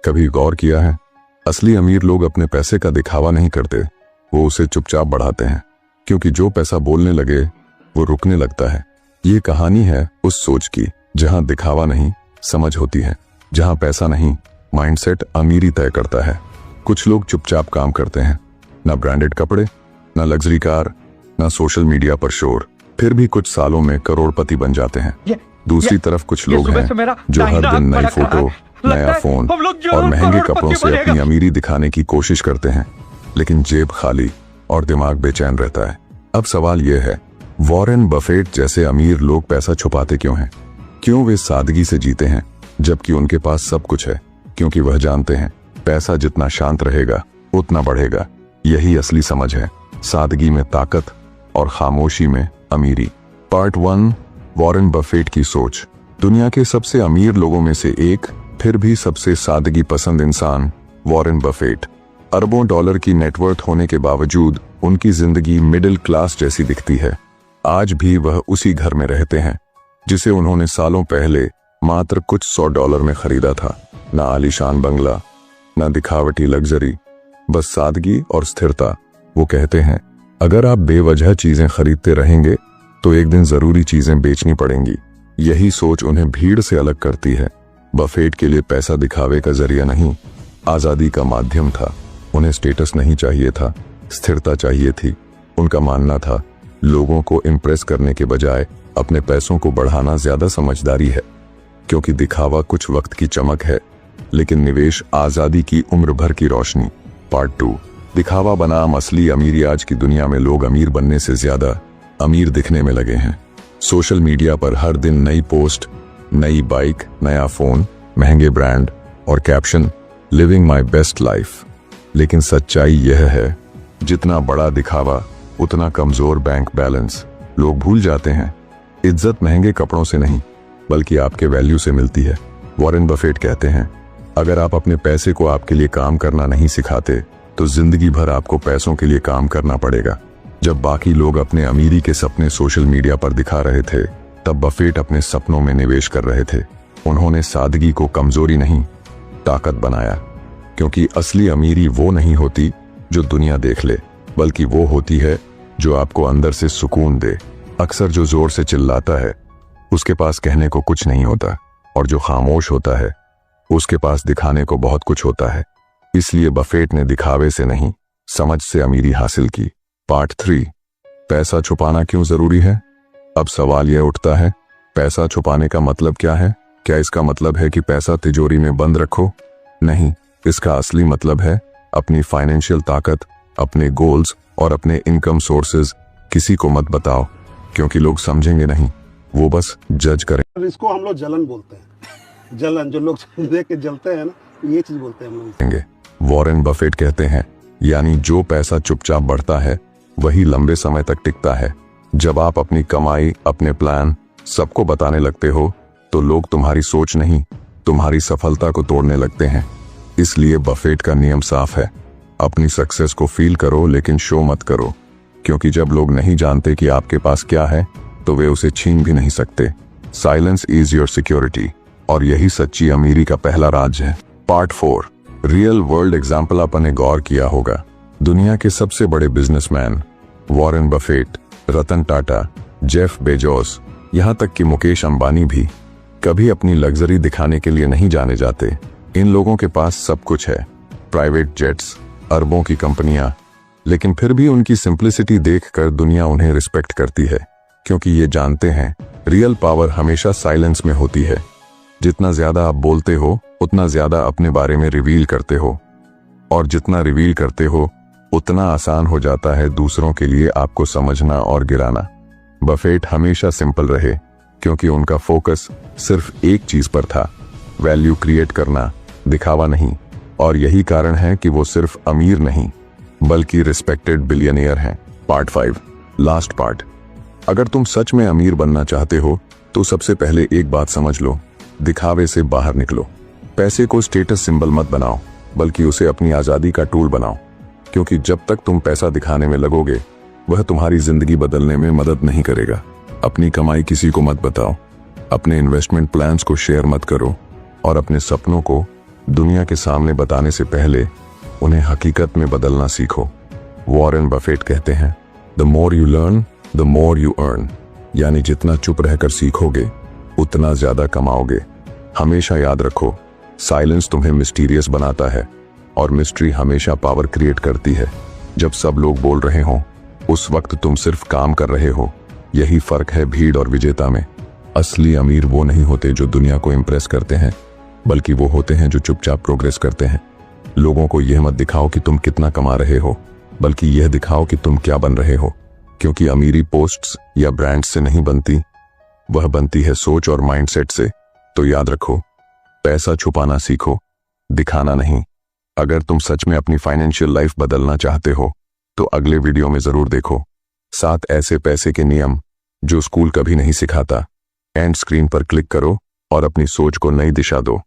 कभी गौर किया है, असली अमीर लोग अपने पैसे का दिखावा नहीं करते, वो उसे चुपचाप बढ़ाते हैं, क्योंकि जो पैसा बोलने लगे वो रुकने लगता है। ये कहानी है उस सोच की जहां दिखावा नहीं, समझ होती है। जहां पैसा नहीं, माइंडसेट अमीरी तय करता है। कुछ लोग चुपचाप काम करते हैं, ना ब्रांडेड कपड़े, ना लग्जरी कार, ना सोशल मीडिया पर शोर, फिर भी कुछ सालों में करोड़पति बन जाते हैं। दूसरी तरफ कुछ लोग हैं जो हर दिन नई फोटो, नया फोन और महंगे कपड़ों से अपनी अमीरी दिखाने की कोशिश करते हैं, लेकिन जेब खाली और दिमाग बेचैन रहता है। अब सवाल यह है, वॉरेन बफेट जैसे अमीर लोग पैसा छुपाते क्यों हैं? क्यों वे सादगी से जीते हैं जबकि उनके पास सब कुछ है? क्योंकि वह जानते हैं पैसा जितना शांत रहेगा उतना बढ़ेगा। यही असली समझ है, सादगी में ताकत और खामोशी में अमीरी। पार्ट 1, वॉरेन बफेट की सोच। दुनिया के सबसे अमीर लोगों में से एक, फिर भी सबसे सादगी पसंद इंसान वॉरेन बफेट। अरबों डॉलर की नेटवर्थ होने के बावजूद उनकी जिंदगी मिडिल क्लास जैसी दिखती है। आज भी वह उसी घर में रहते हैं जिसे उन्होंने सालों पहले मात्र कुछ $100 में खरीदा था। ना आलीशान बंगला, ना दिखावटी लग्जरी, बस सादगी और स्थिरता। वो कहते हैं, अगर आप बेवजह चीजें खरीदते रहेंगे तो एक दिन जरूरी चीजें बेचनी पड़ेंगी। यही सोच उन्हें भीड़ से अलग करती है। बफेट के लिए पैसा दिखावे का जरिया नहीं, आजादी का माध्यम था। उन्हें स्टेटस नहीं चाहिए था, स्थिरता चाहिए थी। उनका मानना था, लोगों को इम्प्रेस करने के बजाय अपने पैसों को बढ़ाना ज्यादा समझदारी है, क्योंकि दिखावा कुछ वक्त की चमक है, लेकिन निवेश आजादी की उम्र भर की रोशनी। पार्ट 2, दिखावा बनाम असली अमीरी। आज की दुनिया में लोग अमीर बनने से ज्यादा अमीर दिखने में लगे हैं। सोशल मीडिया पर हर दिन नई पोस्ट, नई बाइक, नया फोन, महंगे ब्रांड और caption, living my best life. लेकिन सच्चाई यह है, जितना बड़ा दिखावा उतना कमजोर बैंक बैलेंस। लोग भूल जाते हैं, इज्जत महंगे कपड़ों से नहीं बल्कि आपके वैल्यू से मिलती है। वॉरेन बफेट कहते हैं, अगर आप अपने पैसे को आपके लिए काम करना नहीं सिखाते तो जिंदगी भर आपको पैसों के लिए काम करना पड़ेगा। जब बाकी लोग अपने अमीरी के सपने सोशल मीडिया पर दिखा रहे थे, तब बफेट अपने सपनों में निवेश कर रहे थे। उन्होंने सादगी को कमजोरी नहीं, ताकत बनाया, क्योंकि असली अमीरी वो नहीं होती जो दुनिया देख ले, बल्कि वो होती है जो आपको अंदर से सुकून दे। अक्सर जो जोर से चिल्लाता है उसके पास कहने को कुछ नहीं होता, और जो खामोश होता है उसके पास दिखाने को बहुत कुछ होता है। इसलिए बफेट ने दिखावे से नहीं, समझ से अमीरी हासिल की। पार्ट 3, पैसा छुपाना क्यों जरूरी है? अब सवाल यह उठता है, पैसा छुपाने का मतलब क्या है? क्या इसका मतलब है कि पैसा तिजोरी में बंद रखो? नहीं, इसका असली मतलब है अपनी फाइनेंशियल ताकत, अपने गोल्स और अपने इनकम सोर्सेज किसी को मत बताओ, क्योंकि लोग समझेंगे नहीं, वो बस जज करें। इसको हम लोग जलन बोलते हैं। जलन, जो लोग देख के जलते हैं ना, ये चीज बोलते हैं हम लोग। वॉरेन बफेट कहते हैं, यानी जो पैसा चुपचाप बढ़ता है वही लंबे समय तक टिकता है। जब आप अपनी कमाई, अपने प्लान सबको बताने लगते हो तो लोग तुम्हारी सोच नहीं, तुम्हारी सफलता को तोड़ने लगते हैं। इसलिए बफेट का नियम साफ है, अपनी सक्सेस को फील करो लेकिन शो मत करो, क्योंकि जब लोग नहीं जानते कि आपके पास क्या है तो वे उसे छीन भी नहीं सकते। साइलेंस इज योर सिक्योरिटी, और यही सच्ची अमीरी का पहला राज है। Part 4, real world example. आपने गौर किया होगा, दुनिया के सबसे बड़े businessman Warren Buffett, Ratan Tata, Jeff Bezos, यहाँ तक कि मुकेश अंबानी भी कभी अपनी लग्जरी दिखाने के लिए नहीं जाने जाते। इन लोगों के पास सब कुछ है, प्राइवेट जेट्स, अरबों की कंपनियां, लेकिन फिर भी उनकी सिंप्लिसिटी देखकर दुनिया उन्हें रिस्पेक्ट करती है, क्योंकि ये जानते हैं रियल पावर हमेशा साइलेंस में होती है। जितना ज्यादा आप बोलते हो उतना ज्यादा अपने बारे में रिवील करते हो, और जितना रिवील करते हो उतना आसान हो जाता है दूसरों के लिए आपको समझना और गिराना। बफेट हमेशा सिंपल रहे, क्योंकि उनका फोकस सिर्फ एक चीज पर था, वैल्यू क्रिएट करना, दिखावा नहीं। और यही कारण है कि वो सिर्फ अमीर नहीं बल्कि रिस्पेक्टेड बिलियनियर हैं। Part 5, last part. अगर तुम सच में अमीर बनना चाहते हो तो सबसे पहले एक बात समझ लो, दिखावे से बाहर निकलो। पैसे को स्टेटस सिंबल मत बनाओ, बल्कि उसे अपनी आजादी का टूल बनाओ, क्योंकि जब तक तुम पैसा दिखाने में लगोगे वह तुम्हारी जिंदगी बदलने में मदद नहीं करेगा। अपनी कमाई किसी को मत बताओ, अपने इन्वेस्टमेंट प्लान्स को शेयर मत करो, और अपने सपनों को दुनिया के सामने बताने से पहले उन्हें हकीकत में बदलना सीखो। वॉरेन बफेट कहते हैं, the more you learn the more you earn, यानी जितना चुप रहकर सीखोगे उतना ज्यादा कमाओगे। हमेशा याद रखो, साइलेंस तुम्हें मिस्टीरियस बनाता है और मिस्ट्री हमेशा पावर क्रिएट करती है। जब सब लोग बोल रहे हों उस वक्त तुम सिर्फ काम कर रहे हो। यही फर्क है भीड़ और विजेता में। असली अमीर वो नहीं होते जो दुनिया को इम्प्रेस करते हैं, बल्कि वो होते हैं जो चुपचाप प्रोग्रेस करते हैं। लोगों को यह मत दिखाओ कि तुम कितना कमा रहे हो, बल्कि यह दिखाओ कि तुम क्या बन रहे हो। क्योंकि अमीरी पोस्ट्स या ब्रांड्स से नहीं बनती, वह बनती है सोच और माइंडसेट से। तो याद रखो, पैसा छुपाना सीखो, दिखाना नहीं। अगर तुम सच में अपनी फाइनेंशियल लाइफ बदलना चाहते हो तो अगले वीडियो में जरूर देखो 7 ऐसे पैसे के नियम जो स्कूल कभी नहीं सिखाता। एंड स्क्रीन पर क्लिक करो और अपनी सोच को नई दिशा दो।